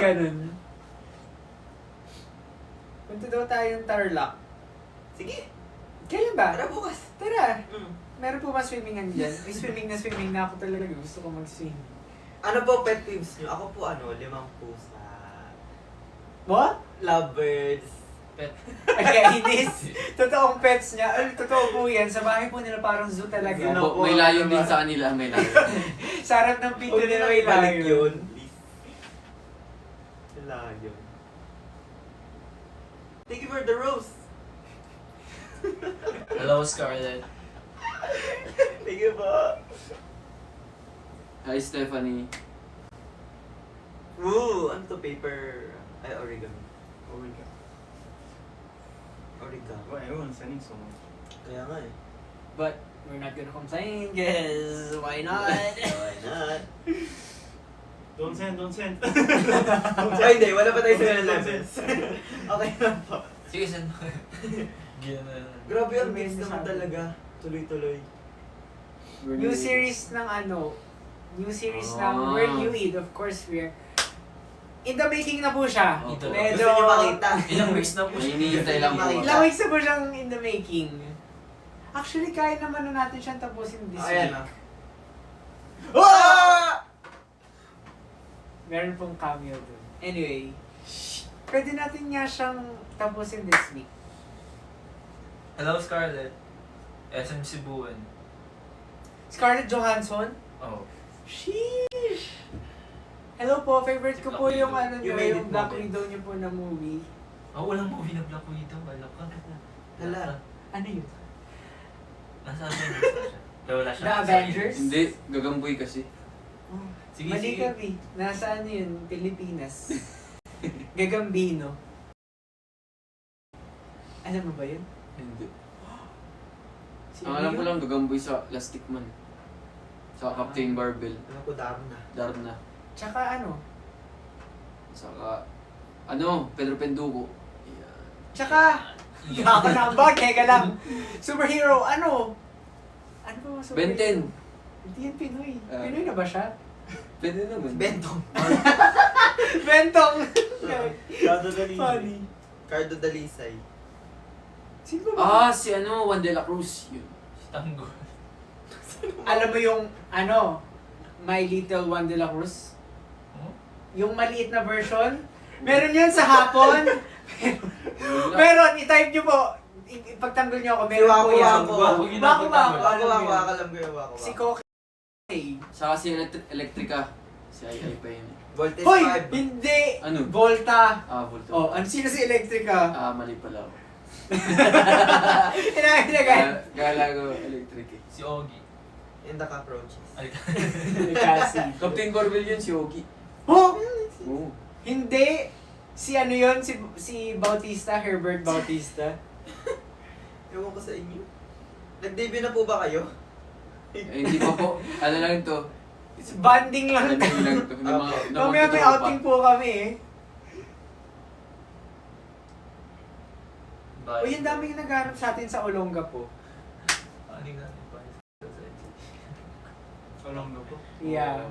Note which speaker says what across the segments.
Speaker 1: ganun. Punta daw tayong Tarlac.
Speaker 2: Sige,
Speaker 1: Kailan ba?
Speaker 2: tara bukas.
Speaker 1: Tara!
Speaker 2: Mm.
Speaker 1: Meron po ba swimmingan dyan? May swimming na ako talaga. Gusto ko mag-swim.
Speaker 2: Ano po pet peeves nyo? Ako po 5 pusa.
Speaker 1: What?
Speaker 2: Lovebirds.
Speaker 3: Pet.
Speaker 1: Kainis. Totoong pets niya. Ay, totoo po yan. Sa bahay po nila parang zoo talaga.
Speaker 2: Zoo na po.
Speaker 4: May layon din sa kanila, may layon.
Speaker 1: Sa harap ng pinto
Speaker 2: Huwag
Speaker 1: nila
Speaker 2: nyo
Speaker 1: may
Speaker 2: nang ibalik
Speaker 1: layo.
Speaker 2: yun. Please. Layon. Thank you for the rose.
Speaker 3: Hello, Scarlett.
Speaker 2: Thank you po.
Speaker 4: Hi, Stephanie.
Speaker 2: Ooh, ano to paper? Ay, origami. Origami.
Speaker 5: Well, everyone's sending so much.
Speaker 2: Kaya nga eh.
Speaker 1: But we're not gonna complain because why not?
Speaker 2: Why not?
Speaker 5: Don't send.
Speaker 2: Ay, hindi. Wala pa tayo sa levels. Okay lang po.
Speaker 3: Sige, send mo. Gina.
Speaker 2: Grabe ang games naman talaga. Tuloy-tuloy.
Speaker 1: New series ng ano? New series ng
Speaker 4: Ah.
Speaker 1: We're New Eid. Of course, we're in the making na po siya.
Speaker 4: Opo.
Speaker 1: Medyo...
Speaker 2: Gusto nyo makita?
Speaker 3: Ilang weeks na po siya.
Speaker 4: Hinihintay lang po.
Speaker 1: Ilang weeks na po siyang in the making. Actually, kaya naman na natin siyang tapusin this
Speaker 2: Ayan
Speaker 1: week.
Speaker 2: ah. Ah!
Speaker 1: Meron pong cameo dun. Anyway, pwede natin nga siyang tapusin this week.
Speaker 3: Hello, Scarlett. SM Cebuan.
Speaker 1: Scarlett Johansson?
Speaker 3: Oh.
Speaker 1: Sheesh! Hello po, favorite ko po yung ano
Speaker 2: You
Speaker 1: nyo,
Speaker 2: made
Speaker 1: yung
Speaker 2: it
Speaker 1: Black
Speaker 2: moment.
Speaker 1: Widow nyo po na movie.
Speaker 3: Oh, walang movie na Black Widow. Wala ka.
Speaker 2: Hala.
Speaker 1: Ano yun?
Speaker 3: Nasa Avengers na siya. Wala siya.
Speaker 1: The Avengers?
Speaker 4: Hindi, gagamboy kasi.
Speaker 1: Oh,
Speaker 3: Sige,
Speaker 1: mali
Speaker 3: sige.
Speaker 1: kami. Nasa ano yun, Pilipinas. Gagambino. Alam mo ba yun?
Speaker 4: Hindi.
Speaker 1: Si
Speaker 4: Ang
Speaker 1: ano
Speaker 4: alam ko
Speaker 1: yun?
Speaker 4: lang, gagamboy sa Plastic Man. Sa Captain Barbell.
Speaker 2: Ano ko Darna?
Speaker 4: Darna.
Speaker 1: Tsaka ano?
Speaker 4: Saka, Pedro Penduko. Yan.
Speaker 1: Tsaka, ako na ba? Teka lang. Superhero, ano? Ano ba mga superhero?
Speaker 4: Ben 10.
Speaker 1: Hindi yan Pinoy.
Speaker 4: Ah.
Speaker 1: Pinoy na ba siya?
Speaker 4: Pwede naman.
Speaker 2: Bentong.
Speaker 1: Bentong!
Speaker 5: Cardo Dalisay.
Speaker 1: Funny.
Speaker 2: Cardo Dalisay.
Speaker 1: Sino ba?
Speaker 4: Si Juan de la Cruz. Yun.
Speaker 3: Si Tanggol.
Speaker 1: Alam mo yung, My Little Juan de la Cruz?
Speaker 3: Oh?
Speaker 1: Yung maliit na version? Meron yun sa hapon. Meron, i-type nyo po. Ipagtanggol nyo ako, meron po yan.
Speaker 2: Wako.
Speaker 1: Wako.
Speaker 2: Wako, alam ko yung wako.
Speaker 1: Si Koke.
Speaker 4: Saka si Electrica. Si Ai pa yun.
Speaker 2: Voltage
Speaker 1: Hoy!
Speaker 2: 5.
Speaker 1: Hindi!
Speaker 4: Ano?
Speaker 1: Volta.
Speaker 4: Volta.
Speaker 1: Oh, sino si Electrica?
Speaker 4: Mali pala ako.
Speaker 1: Inagay.
Speaker 4: Gala ko Electric eh.
Speaker 3: Si Ogie.
Speaker 2: In the cockroaches.
Speaker 3: Ay,
Speaker 1: Kasi.
Speaker 4: Captain Barbell yun, si Ogie.
Speaker 1: Oh!
Speaker 4: Oo.
Speaker 1: Hindi! Si ano yun? Si Bautista, Herbert Bautista.
Speaker 2: Ewan ko sa inyo. Nag-debut na po ba kayo?
Speaker 4: Hindi pa po. Ano lang to?
Speaker 1: Banding lang.
Speaker 4: Banding lang to. Ng mga
Speaker 1: Mamaya may
Speaker 4: magtutropa.
Speaker 1: outing po kami eh.
Speaker 3: bye.
Speaker 1: O yung daming nagharap sa atin sa Olonga po.
Speaker 3: Ano yung natin pa?
Speaker 5: Olonga po.
Speaker 1: Yeah.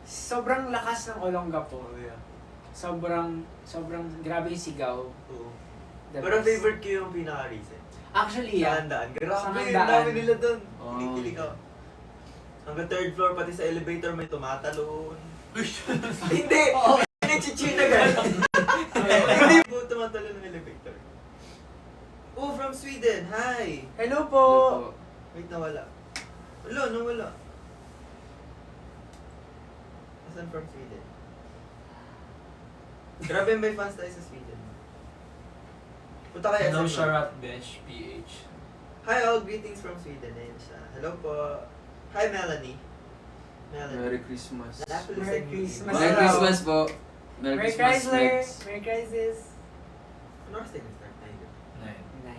Speaker 1: Sobrang lakas ng Olonga po.
Speaker 2: yeah.
Speaker 1: Sobrang grabe yung sigaw.
Speaker 2: Oo.
Speaker 1: The
Speaker 2: Pero
Speaker 1: best.
Speaker 2: favorite ko yung pinaka-recent.
Speaker 1: Actually,
Speaker 2: Sa
Speaker 1: yeah.
Speaker 2: Handaan.
Speaker 1: Sa
Speaker 2: Grabe, ang
Speaker 1: Handaan.
Speaker 2: dami nila doon.
Speaker 4: Oh.
Speaker 2: Kinikilig ako. Hanggang third floor, pati sa elevator may tumatalon. Hindi!
Speaker 1: Oo.
Speaker 2: Nag-cheer na gano'n. Hindi po tumatalon ng elevator. Oh, from Sweden. Hi!
Speaker 1: Hello po!
Speaker 2: Wait, nawala. Wala, nawala. Asan from Sweden? Grabe may fans tayo sa Sweden. Punta kayo
Speaker 3: Hello,
Speaker 2: SM.
Speaker 3: Sharat Bench PH.
Speaker 2: Hi all, greetings from Sweden. Ayan siya. Hello po. Hi Melanie.
Speaker 4: Merry Christmas.
Speaker 2: Happy
Speaker 1: Merry
Speaker 2: New Year.
Speaker 1: Christmas.
Speaker 4: Merry Christmas po.
Speaker 1: Merry Chrysler!
Speaker 4: Megs.
Speaker 1: Merry Chrysler!
Speaker 2: Ano oras tayo nag-start tayo?
Speaker 3: 9.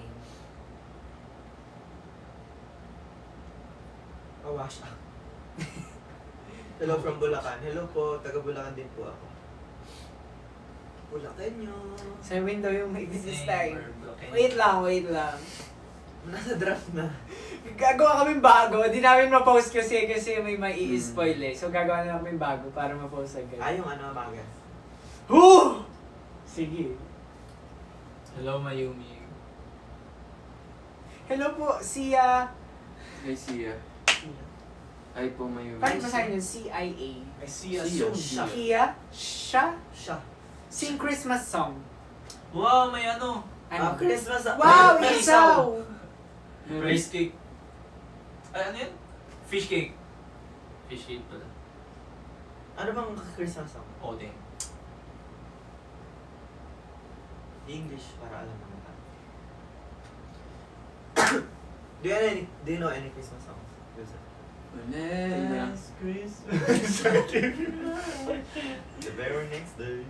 Speaker 2: Oh, wash up. Hello from Bulacan. Hello po, taga Bulacan din po ako. Bulacan nyo.
Speaker 1: Sa window yung may business time.
Speaker 3: We're blocking.
Speaker 1: Wait lang.
Speaker 2: Nasa draft na.
Speaker 1: Gagawa kami bago. Di namin ma-post kasi may mai-spoil eh. So gagawa na kami bago para ma-post agad.
Speaker 2: Yung ano, Magas.
Speaker 1: Woo! Sige.
Speaker 3: Hello, Mayumi.
Speaker 1: Hello po, Sia.
Speaker 4: Hi, Sia. Hi po, Mayumi.
Speaker 1: Paano masahin yun? CIA.
Speaker 5: I see a
Speaker 4: Sia,
Speaker 5: soon.
Speaker 4: Sia.
Speaker 1: Kia? Siya?
Speaker 2: Siya.
Speaker 1: Sing Christmas song.
Speaker 3: Wow, may ano.
Speaker 1: Ano?
Speaker 2: Christmas.
Speaker 1: Wow,
Speaker 2: May
Speaker 1: isaw!
Speaker 3: Rice cake. Ay, ano yun? Fish cake. Fish cake pala.
Speaker 2: Ano bang Christmas song?
Speaker 3: Oding.
Speaker 2: English, para alam mo na. Do you know any Christmas songs?
Speaker 4: Last
Speaker 5: Christmas.
Speaker 2: The very next day.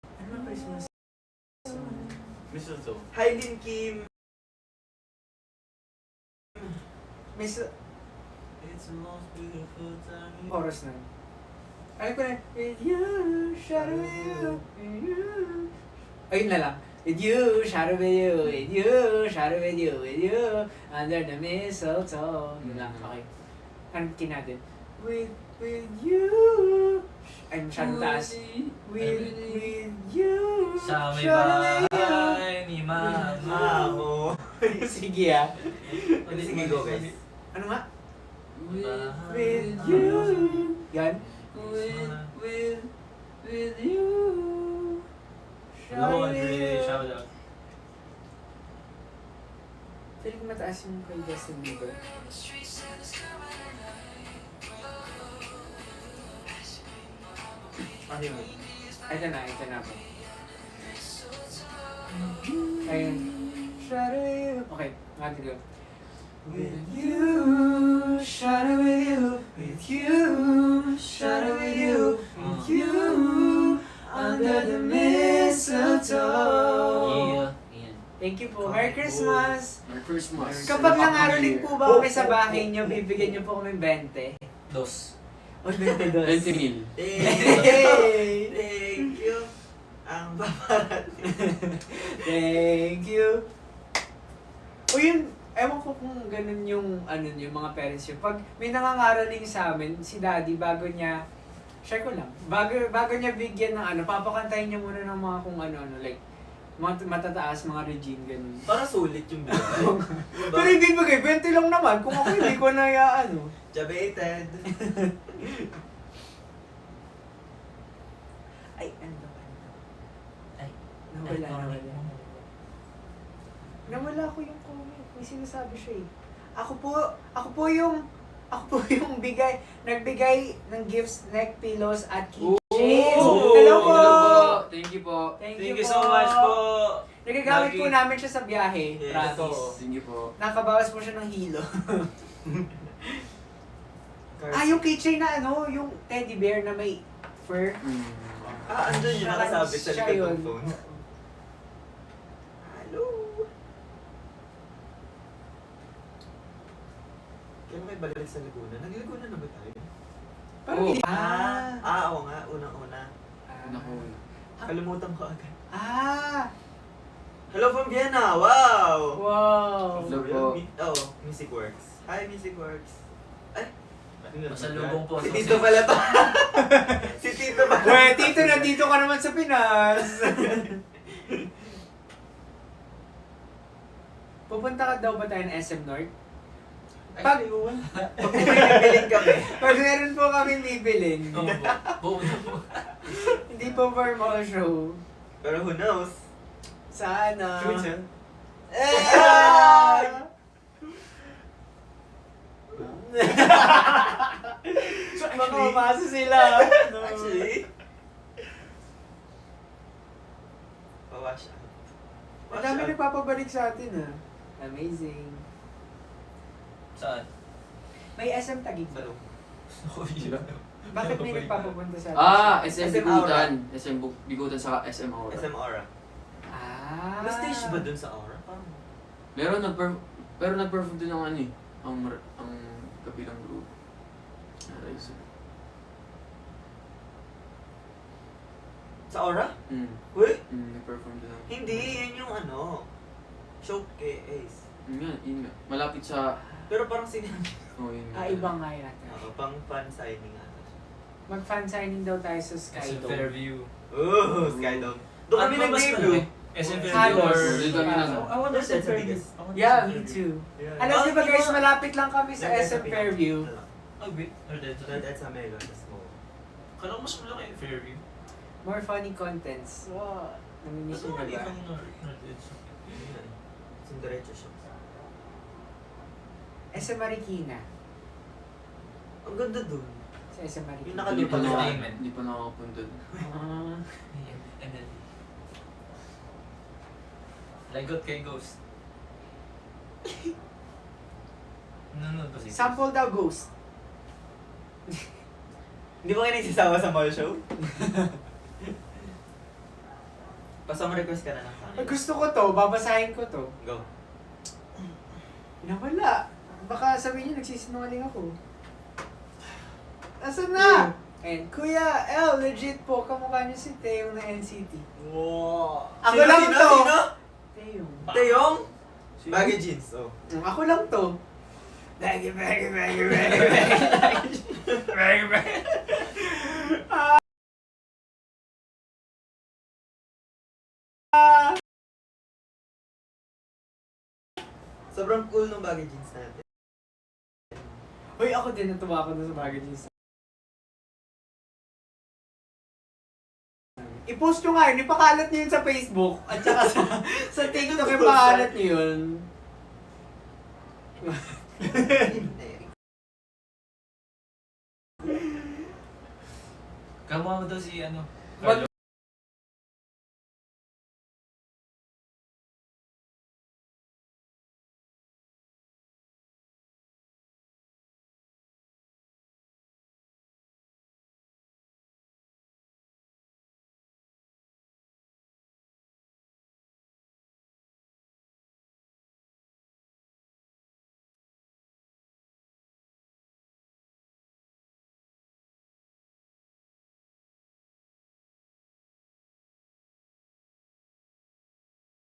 Speaker 1: Ano ba Christmas song?
Speaker 5: Mistletoe.
Speaker 2: Hi, Lin Kim.
Speaker 1: Miss...
Speaker 3: It's the most beautiful time.
Speaker 1: Chorus na. Alam ko na. With you, shadow with you, with you. Ayun na lang. With you, shadow with you, with you, shadow with you, with you, under the mistletoe. Yun lang, okay. Ano natin? With you. Ay, masyadong taas. With you.
Speaker 3: Sa may
Speaker 1: shadow with you.
Speaker 3: bahay ni Mama.
Speaker 2: Mamo.
Speaker 1: Sige ah.
Speaker 2: Sige, go guys.
Speaker 1: Ano nga?
Speaker 3: Bahay
Speaker 1: With
Speaker 3: ni
Speaker 1: you.
Speaker 3: Mama.
Speaker 1: Yan. With you.
Speaker 3: Hello, Andre. Shout out.
Speaker 1: Feeling ko mataas yung kay Justin Bieber.
Speaker 2: Ano yun?
Speaker 1: Ito na po. Ayun. Shadow you. Okay, natin ko. With you, shadow with you, with you, shadow with you, with you, under the mistletoe.
Speaker 3: Yeah.
Speaker 1: Thank you po. Merry Christmas!
Speaker 4: Merry Christmas.
Speaker 1: Kapag nangaroling po ba kami sa bahay niyo, bibigyan niyo po kami 20.
Speaker 3: Dos.
Speaker 1: O 22.
Speaker 4: 20,000.
Speaker 1: Hey!
Speaker 2: Thank you. Ang paparating.
Speaker 1: Thank you. O yun, ewan ko kung ganun yung ano yung mga parents yun. Pag may nangangaroling sa amin, si daddy, bago niya, share ko lang, bago niya bigyan ng ano, papakantayin niya muna ng mga kung ano-ano, like, mga matataas, mga regime, ganun.
Speaker 2: Para sulit yung bigay.
Speaker 1: Pero hindi ba kayo, 20 lang naman, kung ako hindi ko na ano.
Speaker 2: Jabated.
Speaker 1: Ay, ano.
Speaker 3: Ay.
Speaker 1: Nawala. Nawala ko yung comment. May sinasabi siya eh. Ako po yung nagbigay ng gifts, neck pillows at keychains.
Speaker 4: Oh!
Speaker 1: Hello po!
Speaker 4: Thank you po.
Speaker 3: Thank you so much po.
Speaker 1: Nagagamit po
Speaker 3: Lagi.
Speaker 1: namin siya sa biyahe.
Speaker 2: Yes.
Speaker 1: Promise.
Speaker 4: Thank you po.
Speaker 1: Nakabawas po siya ng hilo. Yung keychain na yung teddy bear na may fur.
Speaker 2: Andun yung nakasabit sa
Speaker 1: Siya
Speaker 2: likod
Speaker 1: yun.
Speaker 2: ng phone. Hello. Kailan kayo balik sa Laguna? Nag-Laguna na ba tayo?
Speaker 1: Parang
Speaker 4: Oh.
Speaker 1: hindi.
Speaker 2: Oo nga, unang-una.
Speaker 4: Naku.
Speaker 2: Kalimutan ko agad.
Speaker 1: Hello
Speaker 2: from Vienna! Wow!
Speaker 1: Wow!
Speaker 4: Hello po.
Speaker 2: Music Works. Hi, Music Works.
Speaker 3: Masalubong po.
Speaker 2: Si Tito pala to. Si Tito pala.
Speaker 1: Weh, Tito, nandito ka naman sa Pinas. Pupunta ka daw ba tayo ng SM North? Pag
Speaker 2: Biling kami.
Speaker 1: Pag meron po kami bibilin.
Speaker 3: Oo po.
Speaker 1: Hindi po for mall show.
Speaker 2: Pero who knows?
Speaker 1: Sana.
Speaker 5: Truth,
Speaker 1: Eh! Baka umasa sila. No.
Speaker 2: Actually, pawash out.
Speaker 1: Ang dami nagpapabalik sa atin Amazing.
Speaker 3: Saan?
Speaker 1: May SM Taguig ba? Bakit may nagpapapunta sa atin?
Speaker 4: SM
Speaker 2: SM
Speaker 4: Bigutan. SM Bigutan sa SM Aura.
Speaker 2: SM Aura. May stage ba dun sa Aura?
Speaker 4: Meron pero nag-perform din ng ano eh. Ang kabilang group. Rise.
Speaker 2: Sa Aura?
Speaker 4: Mm.
Speaker 2: Uy?
Speaker 4: Nag-perform din ng...
Speaker 2: Hindi, yun yung ano. Showcase.
Speaker 4: Yun nga. Malapit sa...
Speaker 2: Pero parang sino?
Speaker 4: Oh, yun nga.
Speaker 1: Iba nga yata.
Speaker 2: Pang fan signing ata siya.
Speaker 1: Mag-fan signing daw tayo sa
Speaker 3: SM
Speaker 1: Skydome.
Speaker 3: Fairview.
Speaker 2: Oh, Skydome. Doon kami
Speaker 3: Ano ba mas
Speaker 2: nag-debut.
Speaker 3: malaki? SM
Speaker 1: Halos.
Speaker 3: Fairview or...
Speaker 4: Doon kami nag...
Speaker 2: I want to say the biggest.
Speaker 1: Yeah, me too.
Speaker 2: Yeah.
Speaker 1: Alam niyo ba guys, malapit lang kami sa SM Fairview.
Speaker 3: Oh, wait. Or dead.
Speaker 2: So that's a mega, that's small.
Speaker 3: Kala ko mas malaki yung Fairview.
Speaker 1: More funny contents. Wow. Namimiss
Speaker 3: Ano
Speaker 1: nyo
Speaker 3: nga
Speaker 1: na ba?
Speaker 3: ibang Nordead?
Speaker 2: Sindiretso siya.
Speaker 1: SM Marikina.
Speaker 2: Ang ganda dun.
Speaker 1: Sa SM
Speaker 2: Yung
Speaker 1: Marikina.
Speaker 2: naka-
Speaker 4: Hindi pa na
Speaker 3: Entertainment.
Speaker 4: hindi pa nakakapunta doon.
Speaker 1: Ah.
Speaker 3: And then... Lagot kay Ghost. Nanonood ba si Ghost?
Speaker 1: Sample daw Ghost.
Speaker 2: Hindi ba kayo nagsisama sa mall show? Pasang request ka na lang sa
Speaker 1: Ay,
Speaker 2: akin.
Speaker 1: gusto ko to, babasahin ko to.
Speaker 2: Go.
Speaker 1: Nawala. Baka sabihin niyo nagsisinungaling ako. Nasaan na? And Kuya L, legit po, kamukha niyo si Taeyong na NCT.
Speaker 2: Wow.
Speaker 1: Ako lang to.
Speaker 2: Sino?
Speaker 1: Taeyong.
Speaker 2: Taeyong? Baggy jeans, oh.
Speaker 1: Ako lang to. Baggy, baggy, baggy, baggy, baggy. Baggy, baggy.
Speaker 2: Sobrang cool nung baggy jeans natin.
Speaker 1: Uy, ako din, natuwa ako na sa bagay jeans. I-post nyo nga yun, ipakalat nyo yun sa Facebook at saka sa TikTok, ipakalat nyo yun.
Speaker 3: Kamukha mo daw si ano?
Speaker 1: Wag